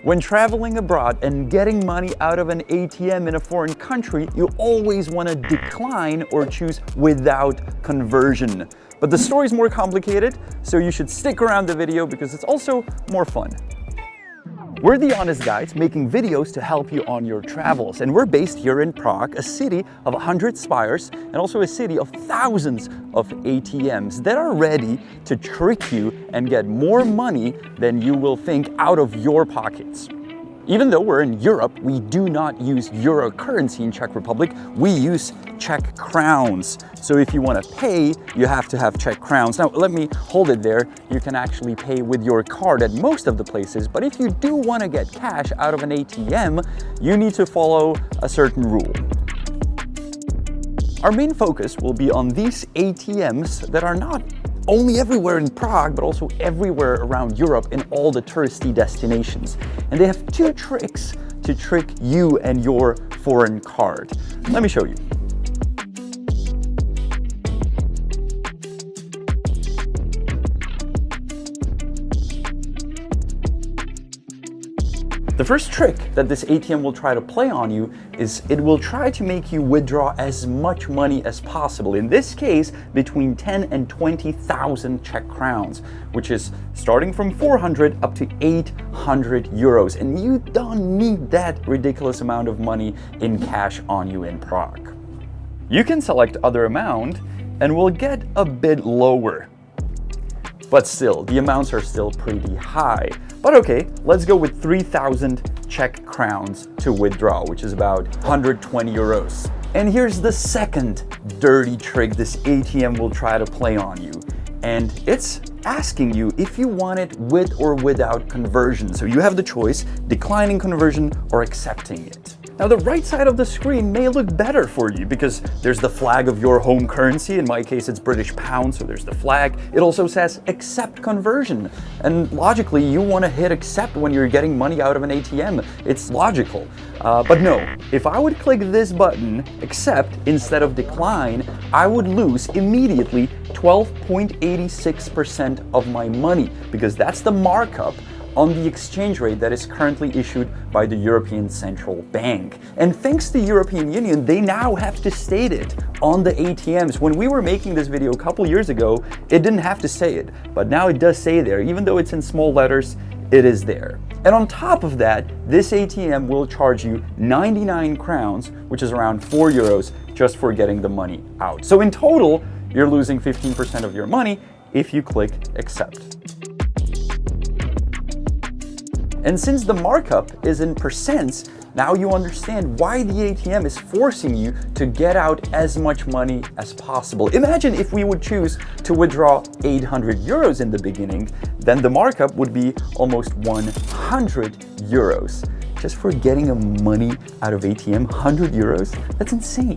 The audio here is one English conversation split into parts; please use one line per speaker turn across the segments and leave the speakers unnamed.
When traveling abroad and getting money out of an ATM in a foreign country, you always want to decline or choose without conversion. But the story is more complicated, so you should stick around the video because it's also more fun. We're the Honest Guys making videos to help you on your travels, and we're based here in Prague, a city of 100 spires and also a city of thousands of ATMs that are ready to trick you and get more money than you will think out of your pockets. Even though we're in Europe, we do not use euro currency in Czech Republic, we use Czech crowns. So if you want to pay, you have to have Czech crowns. Now let me hold it there. You can actually pay with your card at most of the places, but if you do want to get cash out of an ATM, you need to follow a certain rule. Our main focus will be on these ATMs that are not only everywhere in Prague, but also everywhere around Europe in all the touristy destinations. And they have two tricks to trick you and your foreign card. Let me show you. The first trick that this ATM will try to play on you is it will try to make you withdraw as much money as possible. In this case, between 10 and 20,000 Czech crowns, which is starting from 400 up to 800 euros. And you don't need that ridiculous amount of money in cash on you in Prague. You can select other amount and we'll get a bit lower. But still, the amounts are still pretty high. But okay, let's go with 3,000 Czech crowns to withdraw, which is about 120 euros. And here's the second dirty trick this ATM will try to play on you. And it's asking you if you want it with or without conversion. So you have the choice, declining conversion or accepting it. Now the right side of the screen may look better for you because there's the flag of your home currency. In my case, it's British pound, so there's the flag. It also says accept conversion. And logically, you want to hit accept when you're getting money out of an ATM. It's logical. But no, if I would click this button, accept, instead of decline, I would lose immediately 12.86% of my money because that's the markup on the exchange rate that is currently issued by the European Central Bank. And thanks to the European Union, they now have to state it on the ATMs. When we were making this video a couple years ago, it didn't have to say it, but now it does say there. Even though it's in small letters, it is there. And on top of that, this ATM will charge you 99 crowns, which is around 4 euros, just for getting the money out. So in total, you're losing 15% of your money if you click accept. And since the markup is in percents, now you understand why the ATM is forcing you to get out as much money as possible. Imagine if we would choose to withdraw 800 euros in the beginning, then the markup would be almost 100 euros. Just for getting a money out of ATM, 100 euros? That's insane.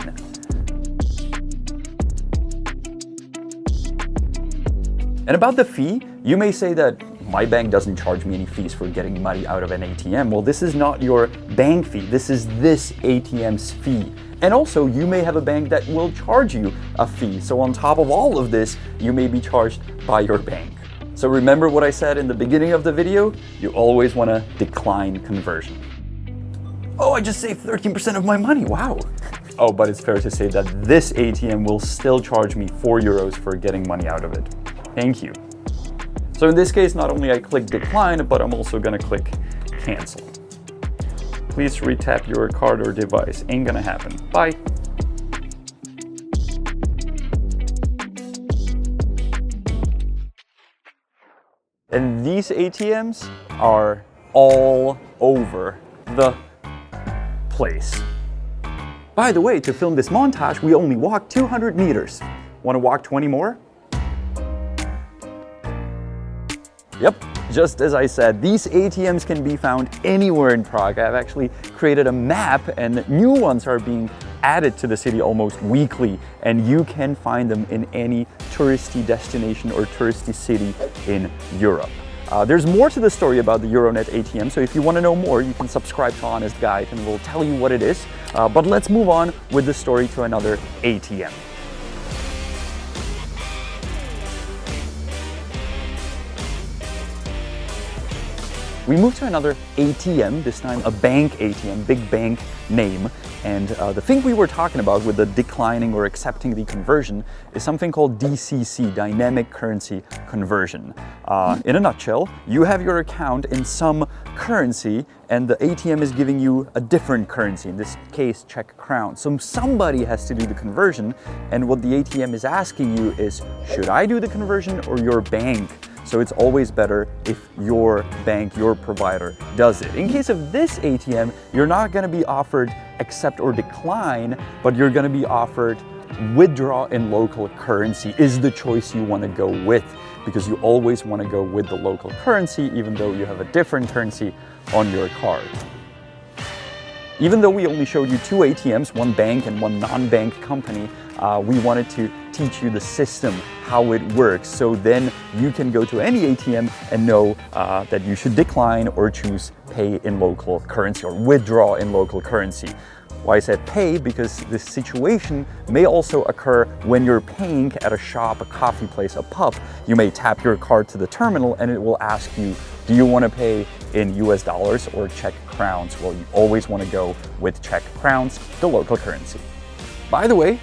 And about the fee, you may say that my bank doesn't charge me any fees for getting money out of an ATM. Well, this is not your bank fee. This is this ATM's fee. And also, you may have a bank that will charge you a fee. So on top of all of this, you may be charged by your bank. So remember what I said in the beginning of the video? You always want to decline conversion. Oh, I just saved 13% of my money. Wow. Oh, but it's fair to say that this ATM will still charge me 4 euros for getting money out of it. Thank you. So in this case, not only I click decline, but I'm also gonna click cancel. Please retap your card or device. Ain't gonna happen. Bye. And these ATMs are all over the place. By the way, to film this montage, we only walked 200 meters. Want to walk 20 more? Yep, just as I said, these ATMs can be found anywhere in Prague. I've actually created a map and new ones are being added to the city almost weekly, and you can find them in any touristy destination or touristy city in Europe. There's more to the story about the Euronet ATM, so if you want to know more, you can subscribe to Honest Guide and we'll tell you what it is. But let's move on with the story to another ATM. We move to another ATM, this time a bank ATM, big bank name. And the thing we were talking about with the declining or accepting the conversion is something called DCC, Dynamic Currency Conversion. In a nutshell, you have your account in some currency and the ATM is giving you a different currency, in this case Czech crown. So somebody has to do the conversion, and what the ATM is asking you is, should I do the conversion or your bank? So it's always better if your bank, your provider does it. In case of this ATM, you're not going to be offered accept or decline, but you're going to be offered withdraw in local currency is the choice you want to go with, because you always want to go with the local currency even though you have a different currency on your card. Even though we only showed you two ATMs, one bank and one non-bank company, we wanted to teach you the system, how it works, so then you can go to any ATM and know that you should decline or choose pay in local currency or withdraw in local currency. Why I said pay? Because this situation may also occur when you're paying at a shop, a coffee place, a pub. You may tap your card to the terminal and it will ask you, do you want to pay in US dollars or Czech crowns? Well, you always want to go with Czech crowns, the local currency. By the way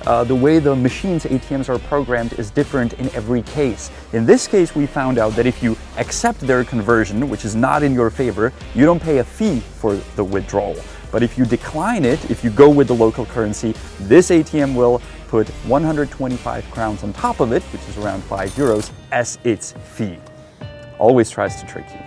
the machines, ATMs are programmed is different in every case. In this case, we found out that if you accept their conversion, which is not in your favor, you don't pay a fee for the withdrawal. But if you decline it, if you go with the local currency, this ATM will put 125 crowns on top of it, which is around 5 euros, as its fee. Always tries to trick you.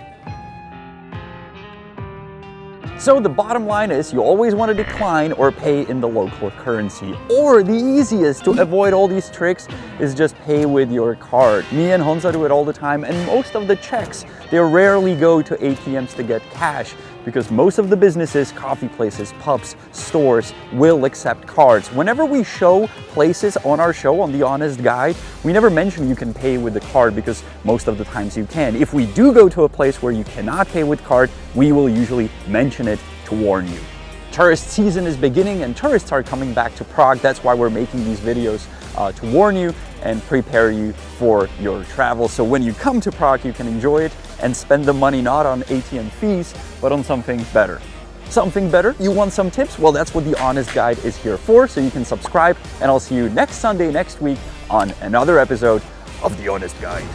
So the bottom line is you always want to decline or pay in the local currency. Or the easiest to avoid all these tricks is just pay with your card. Me and Honza do it all the time, and most of the Czechs, they rarely go to ATMs to get cash because most of the businesses, coffee places, pubs, stores will accept cards. Whenever we show places on our show, on The Honest Guide, we never mention you can pay with the card because most of the times you can. If we do go to a place where you cannot pay with card, we will usually mention it to warn you. Tourist season is beginning and tourists are coming back to Prague. That's why we're making these videos to warn you and prepare you for your travel. So when you come to Prague, you can enjoy it and spend the money not on ATM fees, but on something better. Something better? You want some tips? Well, that's what The Honest Guide is here for, so you can subscribe, and I'll see you next Sunday, next week, on another episode of The Honest Guide.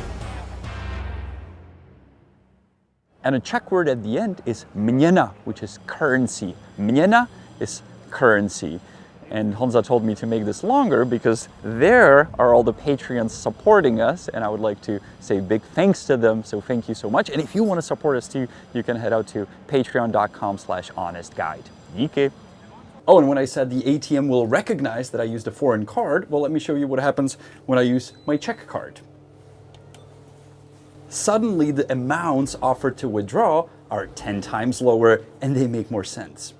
And a Czech word at the end is měna, which is currency. Měna is currency. And Honza told me to make this longer because there are all the Patreons supporting us, and I would like to say big thanks to them, so thank you so much. And if you want to support us too, you can head out to patreon.com/honestguide. Díky. Oh, and when I said the ATM will recognize that I used a foreign card, well, let me show you what happens when I use my Czech card. Suddenly the amounts offered to withdraw are 10 times lower and they make more sense.